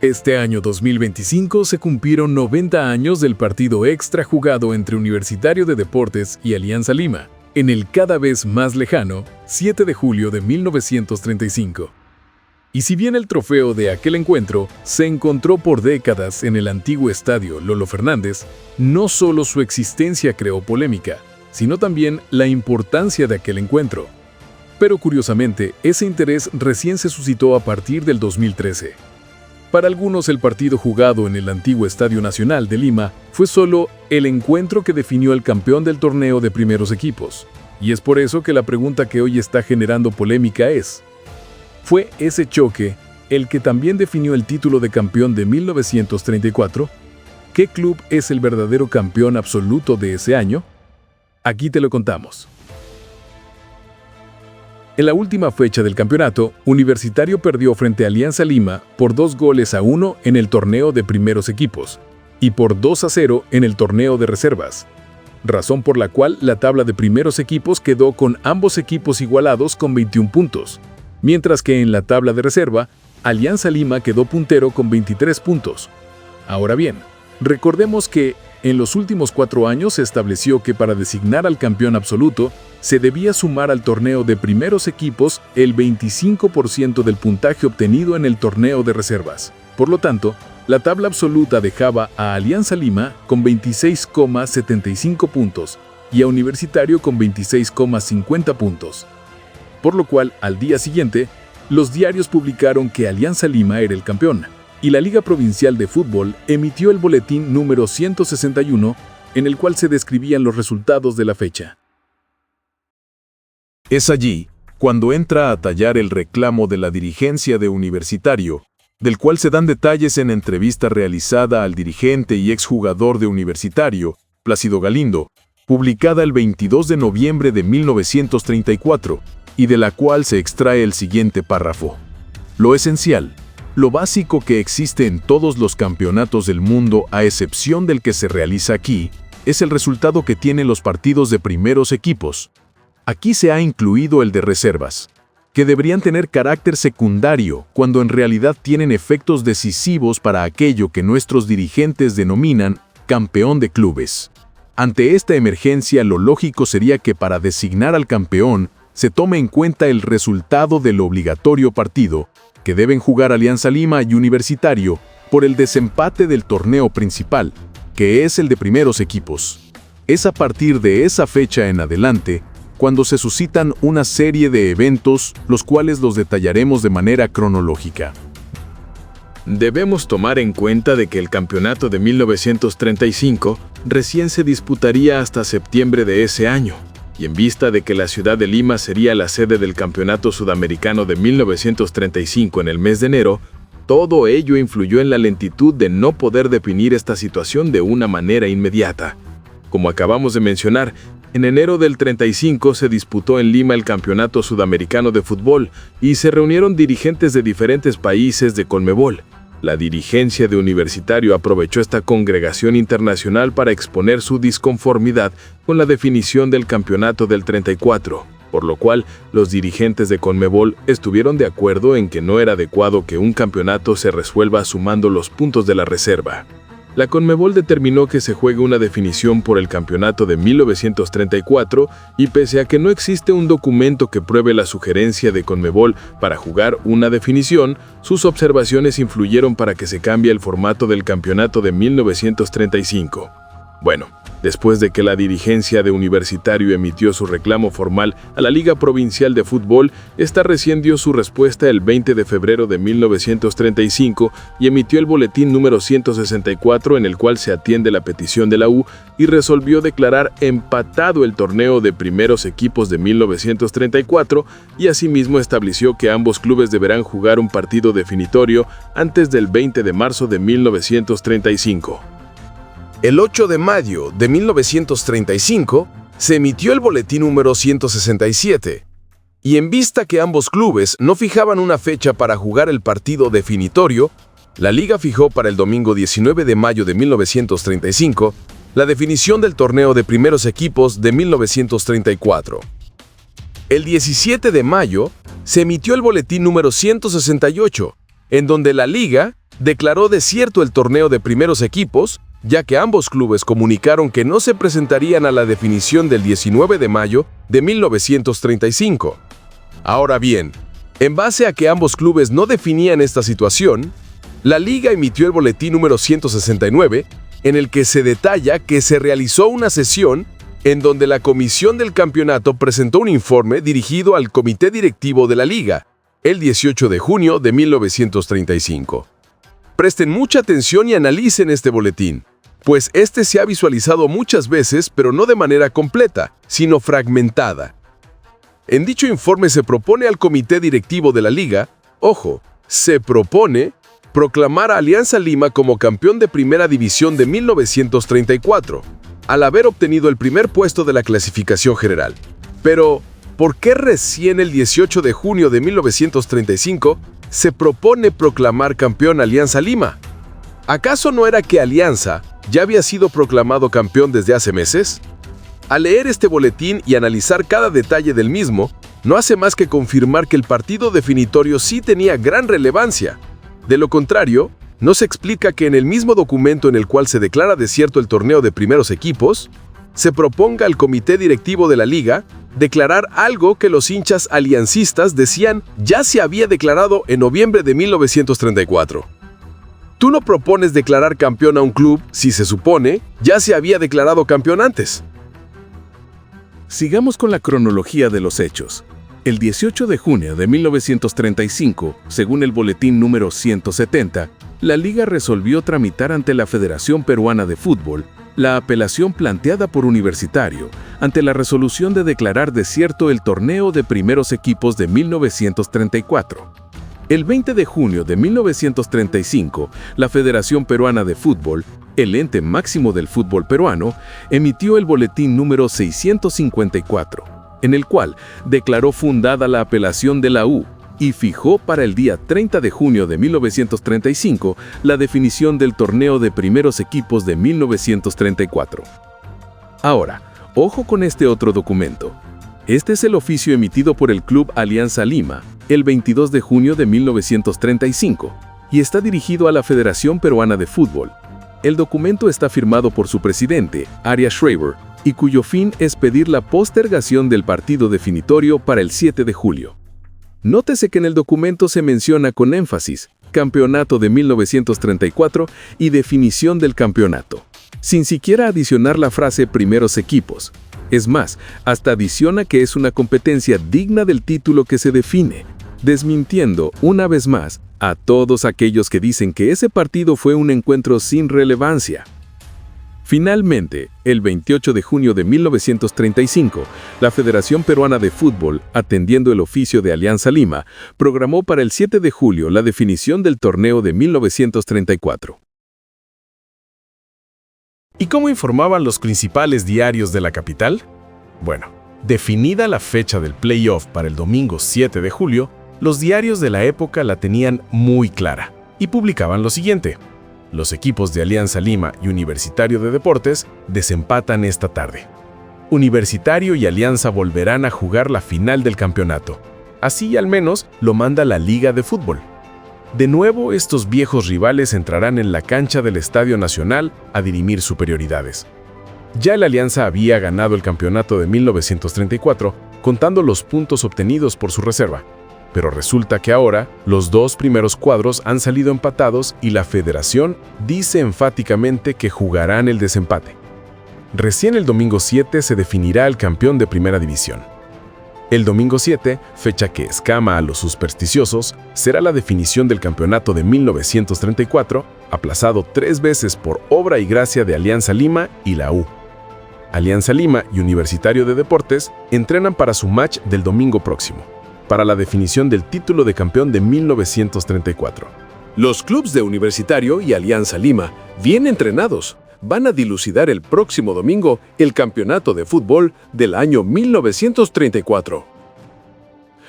Este año 2025 se cumplieron 90 años del partido extra jugado entre Universitario de Deportes y Alianza Lima, en el cada vez más lejano 7 de julio de 1935. Y si bien el trofeo de aquel encuentro se encontró por décadas en el antiguo estadio Lolo Fernández, no solo su existencia creó polémica, sino también la importancia de aquel encuentro. Pero curiosamente, ese interés recién se suscitó a partir del 2013. Para algunos, el partido jugado en el antiguo Estadio Nacional de Lima fue solo el encuentro que definió al campeón del torneo de primeros equipos. Y es por eso que la pregunta que hoy está generando polémica es: ¿fue ese choque el que también definió el título de campeón de 1934? ¿Qué club es el verdadero campeón absoluto de ese año? Aquí te lo contamos. En la última fecha del campeonato, Universitario perdió frente a Alianza Lima por 2-1 en el torneo de primeros equipos y por 2-0 en el torneo de reservas, razón por la cual la tabla de primeros equipos quedó con ambos equipos igualados con 21 puntos, mientras que en la tabla de reserva, Alianza Lima quedó puntero con 23 puntos. Ahora bien, recordemos que en los últimos 4 años se estableció que para designar al campeón absoluto se debía sumar al torneo de primeros equipos el 25% del puntaje obtenido en el torneo de reservas. Por lo tanto, la tabla absoluta dejaba a Alianza Lima con 26,75 puntos y a Universitario con 26,50 puntos. Por lo cual, al día siguiente, los diarios publicaron que Alianza Lima era el campeón, y la Liga Provincial de Fútbol emitió el boletín número 161, en el cual se describían los resultados de la fecha. Es allí cuando entra a tallar el reclamo de la dirigencia de Universitario, del cual se dan detalles en entrevista realizada al dirigente y exjugador de Universitario, Plácido Galindo, publicada el 22 de noviembre de 1934, y de la cual se extrae el siguiente párrafo. Lo esencial, lo básico que existe en todos los campeonatos del mundo, a excepción del que se realiza aquí, es el resultado que tienen los partidos de primeros equipos. Aquí se ha incluido el de reservas, que deberían tener carácter secundario cuando en realidad tienen efectos decisivos para aquello que nuestros dirigentes denominan campeón de clubes. Ante esta emergencia, lo lógico sería que para designar al campeón se tome en cuenta el resultado del obligatorio partido que deben jugar Alianza Lima y Universitario por el desempate del torneo principal, que es el de primeros equipos. Es a partir de esa fecha en adelante cuando se suscitan una serie de eventos, los cuales los detallaremos de manera cronológica. Debemos tomar en cuenta de que el campeonato de 1935 recién se disputaría hasta septiembre de ese año, y en vista de que la ciudad de Lima sería la sede del Campeonato Sudamericano de 1935 en el mes de enero, todo ello influyó en la lentitud de no poder definir esta situación de una manera inmediata. Como acabamos de mencionar, en enero del 35 se disputó en Lima el Campeonato Sudamericano de Fútbol y se reunieron dirigentes de diferentes países de Conmebol. La dirigencia de Universitario aprovechó esta congregación internacional para exponer su disconformidad con la definición del campeonato del 34, por lo cual los dirigentes de Conmebol estuvieron de acuerdo en que no era adecuado que un campeonato se resuelva sumando los puntos de la reserva. La Conmebol determinó que se juegue una definición por el campeonato de 1934 y pese a que no existe un documento que pruebe la sugerencia de Conmebol para jugar una definición, sus observaciones influyeron para que se cambie el formato del campeonato de 1935. Bueno, después de que la dirigencia de Universitario emitió su reclamo formal a la Liga Provincial de Fútbol, esta recién dio su respuesta el 20 de febrero de 1935 y emitió el boletín número 164 en el cual se atiende la petición de la U y resolvió declarar empatado el torneo de primeros equipos de 1934 y asimismo estableció que ambos clubes deberán jugar un partido definitorio antes del 20 de marzo de 1935. El 8 de mayo de 1935 se emitió el boletín número 167, y en vista que ambos clubes no fijaban una fecha para jugar el partido definitorio, la Liga fijó para el domingo 19 de mayo de 1935 la definición del torneo de primeros equipos de 1934. El 17 de mayo se emitió el boletín número 168, en donde la Liga declaró desierto el torneo de primeros equipos, ya que ambos clubes comunicaron que no se presentarían a la definición del 19 de mayo de 1935. Ahora bien, en base a que ambos clubes no definían esta situación, la Liga emitió el boletín número 169, en el que se detalla que se realizó una sesión en donde la comisión del campeonato presentó un informe dirigido al comité directivo de la Liga, el 18 de junio de 1935. Presten mucha atención y analicen este boletín, pues este se ha visualizado muchas veces, pero no de manera completa, sino fragmentada. En dicho informe se propone al comité directivo de la Liga, ojo, se propone proclamar a Alianza Lima como campeón de Primera División de 1934, al haber obtenido el primer puesto de la clasificación general. Pero, ¿por qué recién el 18 de junio de 1935 se propone proclamar campeón Alianza Lima? ¿Acaso no era que Alianza ya había sido proclamado campeón desde hace meses? Al leer este boletín y analizar cada detalle del mismo, no hace más que confirmar que el partido definitorio sí tenía gran relevancia. De lo contrario, no se explica que en el mismo documento en el cual se declara desierto el torneo de primeros equipos, se proponga al comité directivo de la Liga declarar algo que los hinchas aliancistas decían ya se había declarado en noviembre de 1934. Tú no propones declarar campeón a un club si se supone ya se había declarado campeón antes. Sigamos con la cronología de los hechos. El 18 de junio de 1935, según el boletín número 170, la Liga resolvió tramitar ante la Federación Peruana de Fútbol la apelación planteada por Universitario ante la resolución de declarar desierto el torneo de primeros equipos de 1934. El 20 de junio de 1935, la Federación Peruana de Fútbol, el ente máximo del fútbol peruano, emitió el boletín número 654, en el cual declaró fundada la apelación de la U y fijó para el día 30 de junio de 1935 la definición del torneo de primeros equipos de 1934. Ahora, ojo con este otro documento. Este es el oficio emitido por el Club Alianza Lima el 22 de junio de 1935 y está dirigido a la Federación Peruana de Fútbol. El documento está firmado por su presidente, Arias Schreiber, y cuyo fin es pedir la postergación del partido definitorio para el 7 de julio. Nótese que en el documento se menciona con énfasis campeonato de 1934 y definición del campeonato, sin siquiera adicionar la frase primeros equipos. Es más, hasta adiciona que es una competencia digna del título que se define, desmintiendo una vez más a todos aquellos que dicen que ese partido fue un encuentro sin relevancia. Finalmente, el 28 de junio de 1935, la Federación Peruana de Fútbol, atendiendo el oficio de Alianza Lima, programó para el 7 de julio la definición del torneo de 1934. ¿Y cómo informaban los principales diarios de la capital? Bueno, definida la fecha del playoff para el domingo 7 de julio, los diarios de la época la tenían muy clara y publicaban lo siguiente: los equipos de Alianza Lima y Universitario de Deportes desempatan esta tarde. Universitario y Alianza volverán a jugar la final del campeonato. Así al menos lo manda la Liga de Fútbol. De nuevo, estos viejos rivales entrarán en la cancha del Estadio Nacional a dirimir superioridades. Ya el Alianza había ganado el campeonato de 1934, contando los puntos obtenidos por su reserva. Pero resulta que ahora los dos primeros cuadros han salido empatados y la federación dice enfáticamente que jugarán el desempate. Recién el domingo 7 se definirá el campeón de Primera División. El domingo 7, fecha que escama a los supersticiosos, será la definición del campeonato de 1934, aplazado 3 veces por obra y gracia de Alianza Lima y la U. Alianza Lima y Universitario de Deportes entrenan para su match del domingo próximo, para la definición del título de campeón de 1934. Los clubes de Universitario y Alianza Lima, bien entrenados, van a dilucidar el próximo domingo el campeonato de fútbol del año 1934.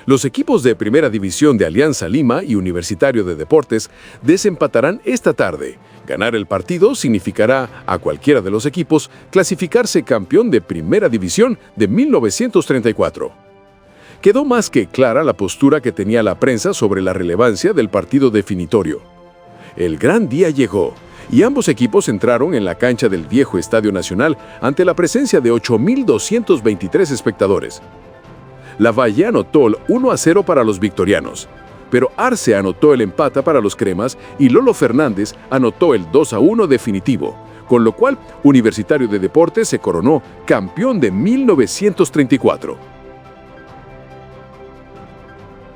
Los equipos de Primera División de Alianza Lima y Universitario de Deportes desempatarán esta tarde. Ganar el partido significará a cualquiera de los equipos clasificarse campeón de Primera División de 1934. Quedó más que clara la postura que tenía la prensa sobre la relevancia del partido definitorio. El gran día llegó, y ambos equipos entraron en la cancha del viejo Estadio Nacional ante la presencia de 8.223 espectadores. Lavalle anotó el 1-0 para los victorianos, pero Arce anotó el empate para los cremas y Lolo Fernández anotó el 2-1 definitivo, con lo cual Universitario de Deportes se coronó campeón de 1934.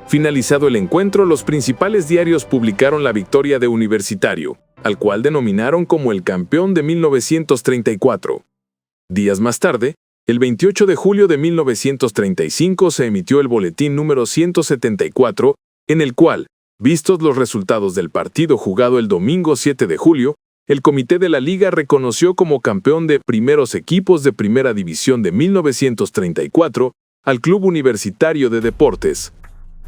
Finalizado el encuentro, los principales diarios publicaron la victoria de Universitario, al cual denominaron como el campeón de 1934. Días más tarde, el 28 de julio de 1935 se emitió el boletín número 174, en el cual, vistos los resultados del partido jugado el domingo 7 de julio, el comité de la liga reconoció como campeón de primeros equipos de Primera División de 1934 al Club Universitario de Deportes.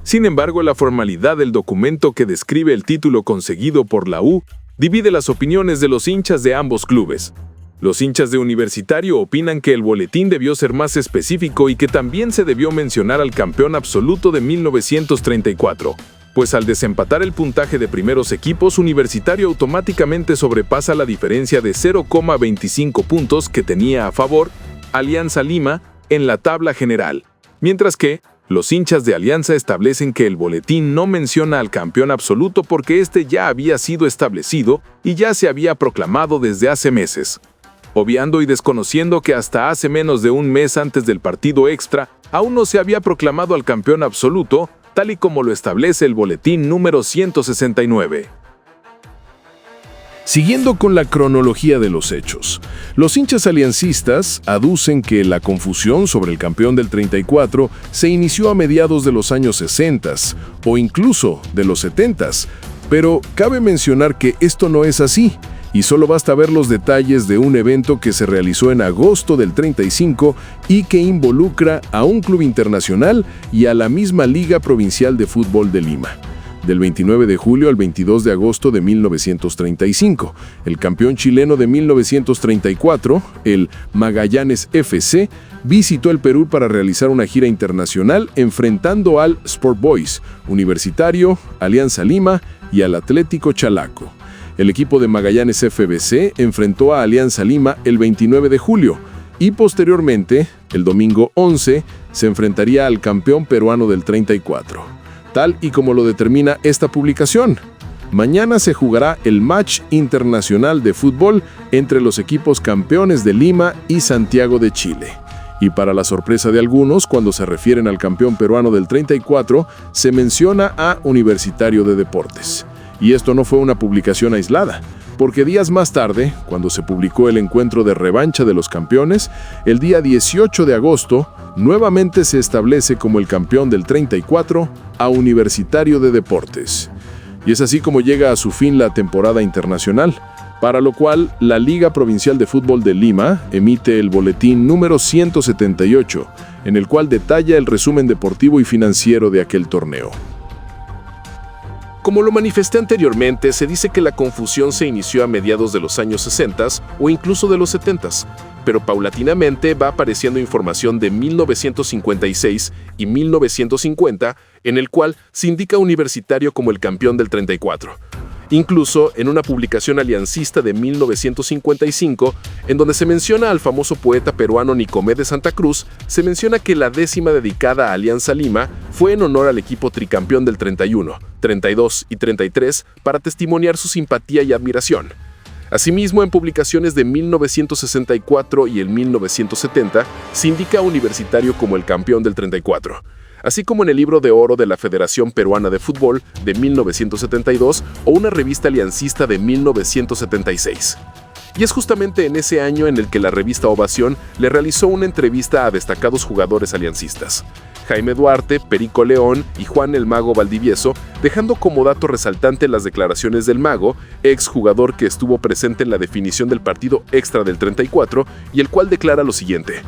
Sin embargo, la formalidad del documento que describe el título conseguido por la U divide las opiniones de los hinchas de ambos clubes. Los hinchas de Universitario opinan que el boletín debió ser más específico y que también se debió mencionar al campeón absoluto de 1934, pues al desempatar el puntaje de primeros equipos, Universitario automáticamente sobrepasa la diferencia de 0,25 puntos que tenía a favor Alianza Lima en la tabla general, mientras que los hinchas de Alianza establecen que el boletín no menciona al campeón absoluto porque este ya había sido establecido y ya se había proclamado desde hace meses. Obviando y desconociendo que hasta hace menos de un mes antes del partido extra, aún no se había proclamado al campeón absoluto, tal y como lo establece el boletín número 169. Siguiendo con la cronología de los hechos, los hinchas aliancistas aducen que la confusión sobre el campeón del 34 se inició a mediados de los años 60 o incluso de los 70, pero cabe mencionar que esto no es así, y solo basta ver los detalles de un evento que se realizó en agosto del 35 y que involucra a un club internacional y a la misma Liga Provincial de Fútbol de Lima. Del 29 de julio al 22 de agosto de 1935, el campeón chileno de 1934, el Magallanes FC, visitó el Perú para realizar una gira internacional enfrentando al Sport Boys, Universitario, Alianza Lima y al Atlético Chalaco. El equipo de Magallanes FBC enfrentó a Alianza Lima el 29 de julio y posteriormente, el domingo 11, se enfrentaría al campeón peruano del 34. Tal y como lo determina esta publicación, mañana se jugará el match internacional de fútbol entre los equipos campeones de Lima y Santiago de Chile. Y para la sorpresa de algunos, cuando se refieren al campeón peruano del 34, se menciona a Universitario de Deportes. Y esto no fue una publicación aislada, porque días más tarde, cuando se publicó el encuentro de revancha de los campeones, el día 18 de agosto, nuevamente se establece como el campeón del 34 a Universitario de Deportes. Y es así como llega a su fin la temporada internacional, para lo cual la Liga Provincial de Fútbol de Lima emite el boletín número 178, en el cual detalla el resumen deportivo y financiero de aquel torneo. Como lo manifesté anteriormente, se dice que la confusión se inició a mediados de los años 60 o incluso de los 70, pero paulatinamente va apareciendo información de 1956 y 1950, en el cual se indica Universitario como el campeón del 34. Incluso en una publicación aliancista de 1955, en donde se menciona al famoso poeta peruano Nicomé de Santa Cruz, se menciona que la 10ª dedicada a Alianza Lima fue en honor al equipo tricampeón del 31, 32 y 33 para testimoniar su simpatía y admiración. Asimismo, en publicaciones de 1964 y el 1970, se indica a Universitario como el campeón del 34. Así como en el libro de oro de la Federación Peruana de Fútbol de 1972 o una revista aliancista de 1976. Y es justamente en ese año en el que la revista Ovación le realizó una entrevista a destacados jugadores aliancistas, Jaime Duarte, Perico León y Juan el Mago Valdivieso, dejando como dato resaltante las declaraciones del Mago, ex jugador que estuvo presente en la definición del partido extra del 34, y el cual declara lo siguiente: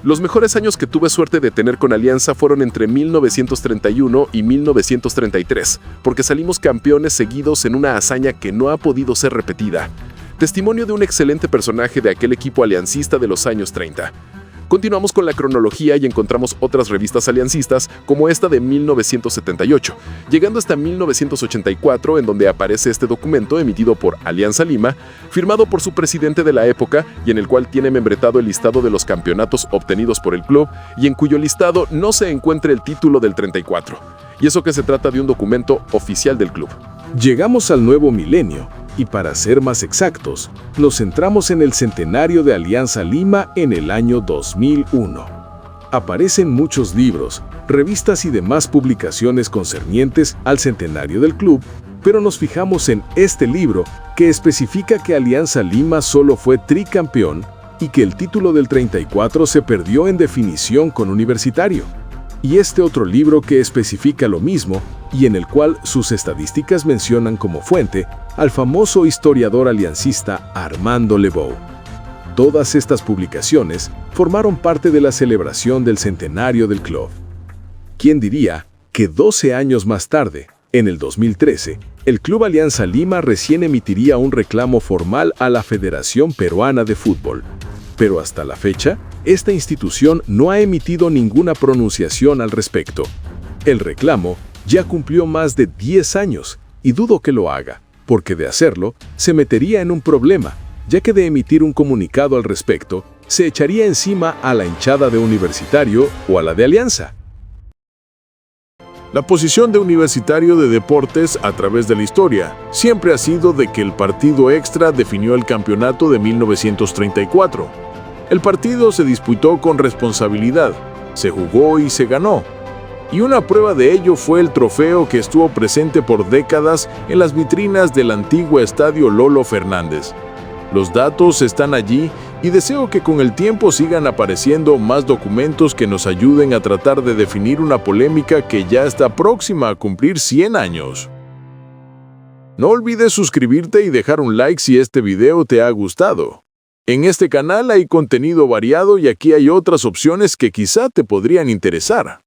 los mejores años que tuve suerte de tener con Alianza fueron entre 1931 y 1933, porque salimos campeones seguidos en una hazaña que no ha podido ser repetida. Testimonio de un excelente personaje de aquel equipo aliancista de los años 30. Continuamos con la cronología y encontramos otras revistas aliancistas como esta de 1978, llegando hasta 1984 en donde aparece este documento emitido por Alianza Lima, firmado por su presidente de la época y en el cual tiene membretado el listado de los campeonatos obtenidos por el club y en cuyo listado no se encuentra el título del 34, y eso que se trata de un documento oficial del club. Llegamos al nuevo milenio, y para ser más exactos, nos centramos en el centenario de Alianza Lima en el año 2001. Aparecen muchos libros, revistas y demás publicaciones concernientes al centenario del club, pero nos fijamos en este libro que especifica que Alianza Lima solo fue tricampeón y que el título del 34 se perdió en definición con Universitario. Y este otro libro que especifica lo mismo y en el cual sus estadísticas mencionan como fuente al famoso historiador aliancista Armando Lebow. Todas estas publicaciones formaron parte de la celebración del centenario del club. ¿Quién diría que 12 años más tarde, en el 2013, el Club Alianza Lima recién emitiría un reclamo formal a la Federación Peruana de Fútbol? Pero hasta la fecha, esta institución no ha emitido ninguna pronunciación al respecto. El reclamo ya cumplió más de 10 años y dudo que lo haga, porque de hacerlo, se metería en un problema, ya que de emitir un comunicado al respecto, se echaría encima a la hinchada de Universitario o a la de Alianza. La posición de Universitario de Deportes a través de la historia siempre ha sido de que el partido extra definió el campeonato de 1934. El partido se disputó con responsabilidad, se jugó y se ganó. Y una prueba de ello fue el trofeo que estuvo presente por décadas en las vitrinas del antiguo estadio Lolo Fernández. Los datos están allí y deseo que con el tiempo sigan apareciendo más documentos que nos ayuden a tratar de definir una polémica que ya está próxima a cumplir 100 años. No olvides suscribirte y dejar un like si este video te ha gustado. En este canal hay contenido variado y aquí hay otras opciones que quizá te podrían interesar.